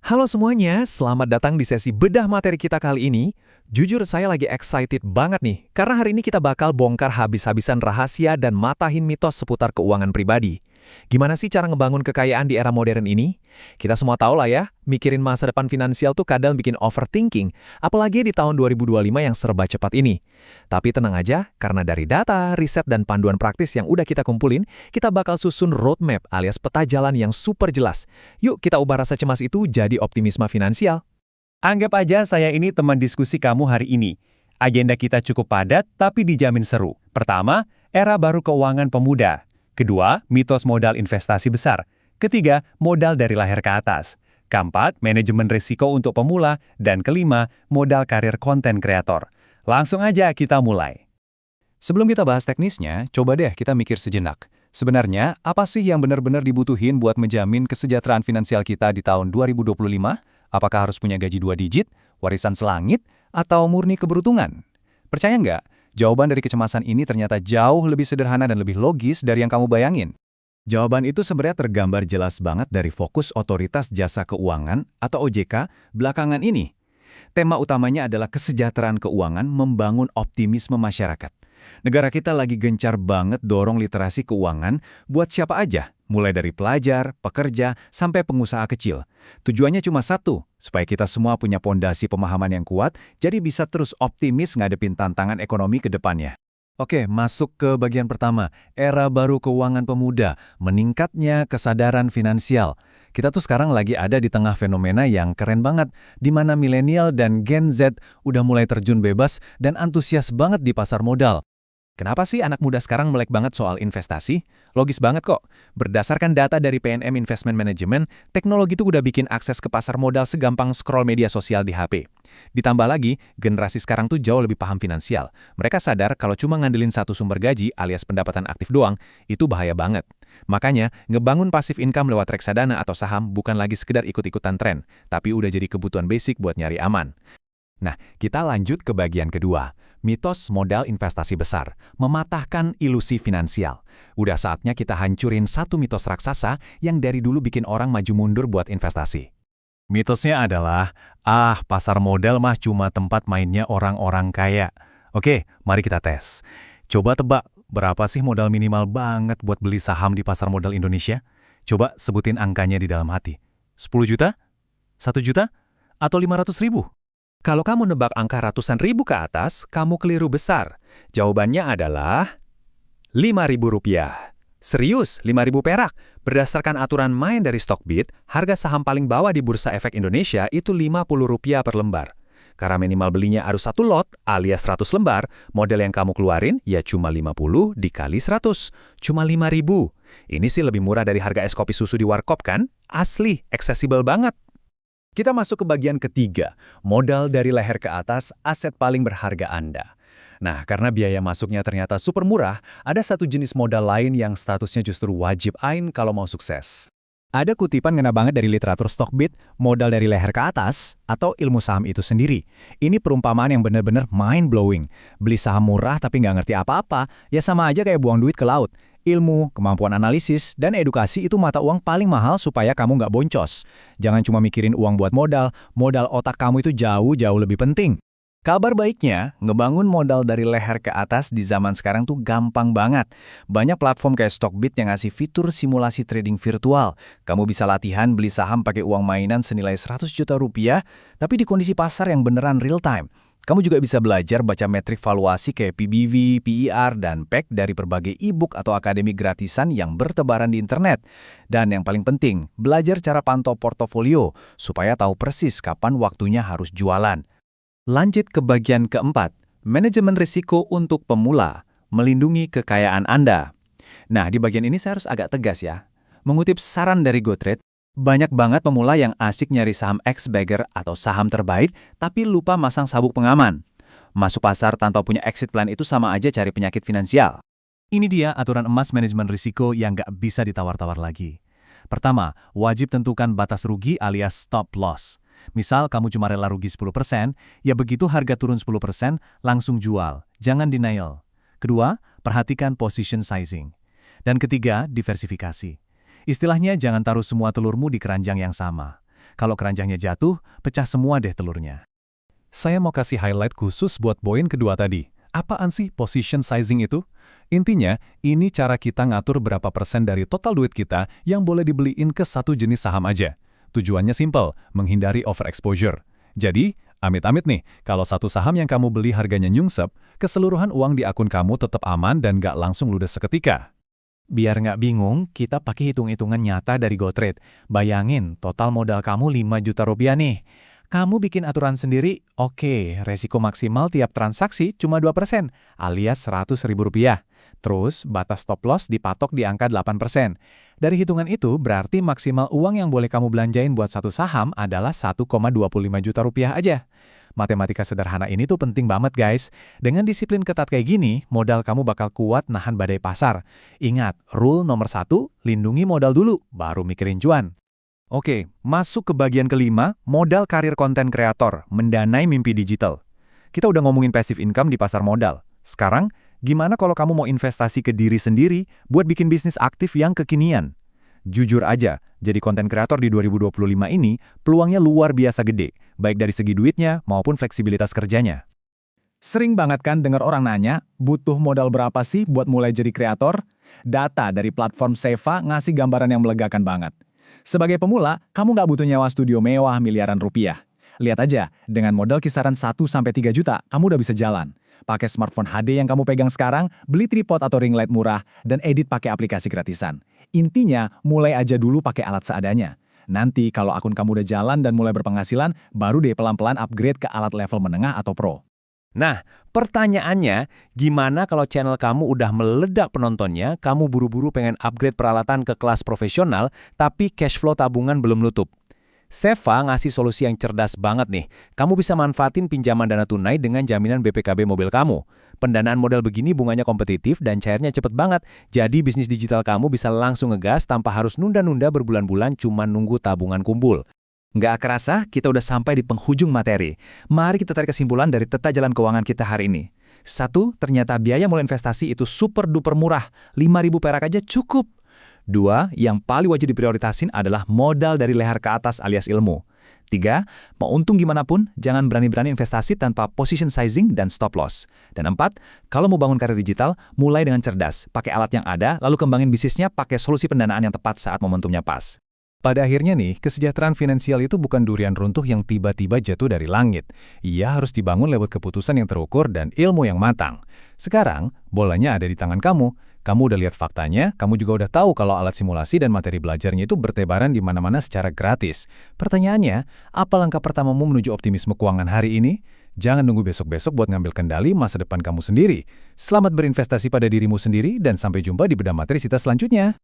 Halo semuanya, selamat datang di sesi bedah materi kita kali ini. Jujur saya lagi excited banget nih, karena hari ini kita bakal bongkar habis-habisan rahasia dan matahin mitos seputar keuangan pribadi. Gimana sih cara ngebangun kekayaan di era modern ini? Kita semua tahu lah ya, mikirin masa depan finansial tuh kadang bikin overthinking, apalagi di tahun 2025 yang serba cepat ini. Tapi tenang aja, karena dari data, riset, dan panduan praktis yang udah kita kumpulin, kita bakal susun roadmap alias peta jalan yang super jelas. Yuk kita ubah rasa cemas itu jadi optimisme finansial. Anggap aja saya ini teman diskusi kamu hari ini. Agenda kita cukup padat, tapi dijamin seru. Pertama, era baru keuangan pemuda. Kedua, mitos modal investasi besar. Ketiga, modal dari lahir ke atas. Keempat, manajemen risiko untuk pemula. Dan kelima, modal karir konten kreator. Langsung aja kita mulai. Sebelum kita bahas teknisnya, coba deh kita mikir sejenak. Sebenarnya, apa sih yang benar-benar dibutuhin buat menjamin kesejahteraan finansial kita di tahun 2025? Apakah harus punya gaji 2 digit, warisan selangit, atau murni keberuntungan? Percaya nggak? Jawaban dari kecemasan ini ternyata jauh lebih sederhana dan lebih logis dari yang kamu bayangin. Jawaban itu sebenarnya tergambar jelas banget dari fokus Otoritas Jasa Keuangan atau OJK belakangan ini. Tema utamanya adalah kesejahteraan keuangan membangun optimisme masyarakat. Negara kita lagi gencar banget dorong literasi keuangan buat siapa aja, mulai dari pelajar, pekerja, sampai pengusaha kecil. Tujuannya cuma satu, supaya kita semua punya pondasi pemahaman yang kuat, jadi bisa terus optimis ngadepin tantangan ekonomi ke depannya. Oke, masuk ke bagian pertama, era baru keuangan pemuda, meningkatnya kesadaran finansial. Kita tuh sekarang lagi ada di tengah fenomena yang keren banget, di mana milenial dan Gen Z udah mulai terjun bebas dan antusias banget di pasar modal. Kenapa sih anak muda sekarang melek banget soal investasi? Logis banget kok. Berdasarkan data dari PNM Investment Management, teknologi itu udah bikin akses ke pasar modal segampang scroll media sosial di HP. Ditambah lagi, generasi sekarang tuh jauh lebih paham finansial. Mereka sadar kalau cuma ngandelin satu sumber gaji alias pendapatan aktif doang, itu bahaya banget. Makanya, ngebangun passive income lewat reksadana atau saham bukan lagi sekedar ikut-ikutan tren, tapi udah jadi kebutuhan basic buat nyari aman. Nah, kita lanjut ke bagian kedua, mitos modal investasi besar, mematahkan ilusi finansial. Udah saatnya kita hancurin satu mitos raksasa yang dari dulu bikin orang maju mundur buat investasi. Mitosnya adalah, pasar modal mah cuma tempat mainnya orang-orang kaya. Oke, mari kita tes. Coba tebak, berapa sih modal minimal banget buat beli saham di pasar modal Indonesia? Coba sebutin angkanya di dalam hati. 10 juta? 1 juta? Atau 500 ribu? Kalau kamu nebak angka ratusan ribu ke atas, kamu keliru besar. Jawabannya adalah Rp5.000. Serius, Rp5.000 perak. Berdasarkan aturan main dari Stockbit, harga saham paling bawah di Bursa Efek Indonesia itu Rp50 per lembar. Karena minimal belinya harus satu lot alias 100 lembar, model yang kamu keluarin ya cuma 50 dikali 100. Cuma Rp5.000. Ini sih lebih murah dari harga es kopi susu di warkop kan? Asli, accessible banget. Kita masuk ke bagian ketiga, modal dari leher ke atas, aset paling berharga Anda. Nah, karena biaya masuknya ternyata super murah, ada satu jenis modal lain yang statusnya justru wajib ain kalau mau sukses. Ada kutipan ngena banget dari literatur Stockbit, modal dari leher ke atas, atau ilmu saham itu sendiri. Ini perumpamaan yang benar-benar mind-blowing. Beli saham murah tapi nggak ngerti apa-apa, ya sama aja kayak buang duit ke laut. Ilmu, kemampuan analisis, dan edukasi itu mata uang paling mahal supaya kamu nggak boncos. Jangan cuma mikirin uang buat modal, modal otak kamu itu jauh-jauh lebih penting. Kabar baiknya, ngebangun modal dari leher ke atas di zaman sekarang tuh gampang banget. Banyak platform kayak Stockbit yang ngasih fitur simulasi trading virtual. Kamu bisa latihan beli saham pakai uang mainan senilai 100 juta rupiah, tapi di kondisi pasar yang beneran real time. Kamu juga bisa belajar baca metrik valuasi kayak PBV, PER, dan PEG dari berbagai e-book atau akademi gratisan yang bertebaran di internet. Dan yang paling penting, belajar cara pantau portofolio supaya tahu persis kapan waktunya harus jualan. Lanjut ke bagian keempat, manajemen risiko untuk pemula, melindungi kekayaan Anda. Nah, di bagian ini saya harus agak tegas ya. Mengutip saran dari GoTrade, banyak banget pemula yang asik nyari saham X-Bagger atau saham terbaik, tapi lupa masang sabuk pengaman. Masuk pasar tanpa punya exit plan itu sama aja cari penyakit finansial. Ini dia aturan emas manajemen risiko yang nggak bisa ditawar-tawar lagi. Pertama, wajib tentukan batas rugi alias stop loss. Misal kamu cuma rela rugi 10%, ya begitu harga turun 10%, langsung jual. Jangan denial. Kedua, perhatikan position sizing. Dan ketiga, diversifikasi. Istilahnya jangan taruh semua telurmu di keranjang yang sama. Kalau keranjangnya jatuh, pecah semua deh telurnya. Saya mau kasih highlight khusus buat poin kedua tadi. Apaan sih position sizing itu? Intinya, ini cara kita ngatur berapa persen dari total duit kita yang boleh dibeliin ke satu jenis saham aja. Tujuannya simple, menghindari overexposure. Jadi, amit-amit nih, kalau satu saham yang kamu beli harganya nyungsep, keseluruhan uang di akun kamu tetap aman dan nggak langsung ludes seketika. Biar nggak bingung, kita pakai hitung-hitungan nyata dari GoTrade. Bayangin, total modal kamu 5 juta rupiah nih. Kamu bikin aturan sendiri, oke, resiko maksimal tiap transaksi cuma 2%, alias Rp100.000. Terus, batas stop loss dipatok di angka 8%. Dari hitungan itu, berarti maksimal uang yang boleh kamu belanjain buat satu saham adalah 1,25 juta rupiah aja. Matematika sederhana ini tuh penting banget guys. Dengan disiplin ketat kayak gini, modal kamu bakal kuat nahan badai pasar. Ingat, rule nomor 1, lindungi modal dulu, baru mikirin cuan. Oke, masuk ke bagian kelima, modal karir konten kreator, mendanai mimpi digital. Kita udah ngomongin passive income di pasar modal. Sekarang, gimana kalau kamu mau investasi ke diri sendiri buat bikin bisnis aktif yang kekinian? Jujur aja, jadi konten kreator di 2025 ini peluangnya luar biasa gede, baik dari segi duitnya maupun fleksibilitas kerjanya. Sering banget kan dengar orang nanya, butuh modal berapa sih buat mulai jadi kreator? Data dari platform Seva ngasih gambaran yang melegakan banget. Sebagai pemula, kamu nggak butuh nyewa studio mewah miliaran rupiah. Lihat aja, dengan modal kisaran 1-3 juta, kamu udah bisa jalan. Pakai smartphone HD yang kamu pegang sekarang, beli tripod atau ring light murah, dan edit pakai aplikasi gratisan. Intinya, mulai aja dulu pakai alat seadanya. Nanti kalau akun kamu udah jalan dan mulai berpenghasilan, baru deh pelan-pelan upgrade ke alat level menengah atau pro. Nah, pertanyaannya, gimana kalau channel kamu udah meledak penontonnya, kamu buru-buru pengen upgrade peralatan ke kelas profesional, tapi cash flow tabungan belum nutup? Seva ngasih solusi yang cerdas banget nih. Kamu bisa manfaatin pinjaman dana tunai dengan jaminan BPKB mobil kamu. Pendanaan modal begini bunganya kompetitif dan cairnya cepet banget. Jadi bisnis digital kamu bisa langsung ngegas tanpa harus nunda-nunda berbulan-bulan cuma nunggu tabungan kumpul. Nggak kerasa, kita udah sampai di penghujung materi. Mari kita tarik kesimpulan dari teta jalan keuangan kita hari ini. 1. Ternyata biaya mulai investasi itu super duper murah. 5.000 perak aja cukup. 2. Yang paling wajib diprioritasin adalah modal dari leher ke atas alias ilmu. 3. Mau untung gimana pun, jangan berani-berani investasi tanpa position sizing dan stop loss. Dan 4. Kalau mau bangun karir digital, mulai dengan cerdas. Pakai alat yang ada, lalu kembangin bisnisnya pakai solusi pendanaan yang tepat saat momentumnya pas. Pada akhirnya nih, kesejahteraan finansial itu bukan durian runtuh yang tiba-tiba jatuh dari langit. Ia harus dibangun lewat keputusan yang terukur dan ilmu yang matang. Sekarang, bolanya ada di tangan kamu. Kamu udah lihat faktanya, kamu juga udah tahu kalau alat simulasi dan materi belajarnya itu bertebaran di mana-mana secara gratis. Pertanyaannya, apa langkah pertamamu menuju optimisme keuangan hari ini? Jangan nunggu besok-besok buat ngambil kendali masa depan kamu sendiri. Selamat berinvestasi pada dirimu sendiri dan sampai jumpa di bedah materi kita selanjutnya.